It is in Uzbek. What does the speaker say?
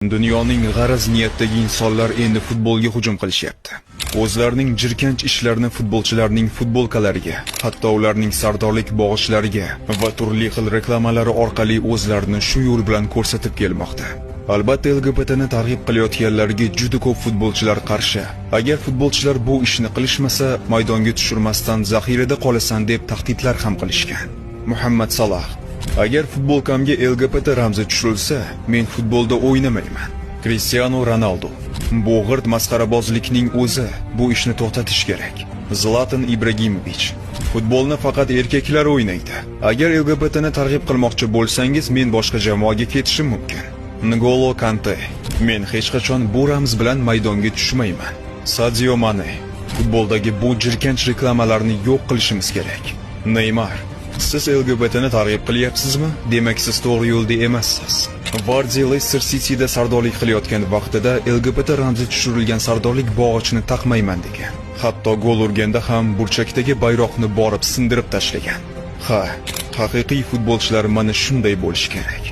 Dunyoning g'araz niyatdagi insonlar endi futbolga hujum qilishyapti. O'zlarining jirkanch ishlarini futbolchilarning futbolkalariga, hatto ularning sardorlik bog'ichlariga va turli xil reklamalari orqali o'zlarini shu yo'l bilan ko'rsatib kelmoqda. Albatta LGBTni targ'ib qilayotganlarga juda ko'p futbolchilar qarshi. Agar futbolchilar bu ishni qilishmasa, maydonga tushirmasdan zaxirada qolasan deb tahdidlar ham qilishgan. Muhammad Salah: agar futbolkamga LGBT ramzi tushirilsa, men futbolda o'ynamayman. Cristiano Ronaldo: bu g'irt masxarabozlikning o'zi, bu ishni to'xtatish kerak. Zlatan Ibragimovich: futbolni faqat erkaklar o'ynaydi. Agar LGBTni targ'ib qilmoqchi bo'lsangiz, men boshqa jamoaga ketishim mumkin. N'Golo Kante: men hech qachon bu ramz bilan maydonga tushmayman. Sadio Mane: futboldagi bu jirkanch reklamalarni yo'q qilishimiz kerak. Neymar: siz LGBTni targ'ib qilyapsizmi? Demak, siz to'g'ri yo'lda emassiz. Vardy Leicester City'da sardorlik qilayotgan vaqtida LGBT ramzi tushirilgan sardorlik bog'ichini taqmayman degan. Hatto gol urganda ham burchakdagi bayroqni borib sindirib tashlagan. Ha, haqiqiy futbolchilar mana shunday bo'lishi kerak.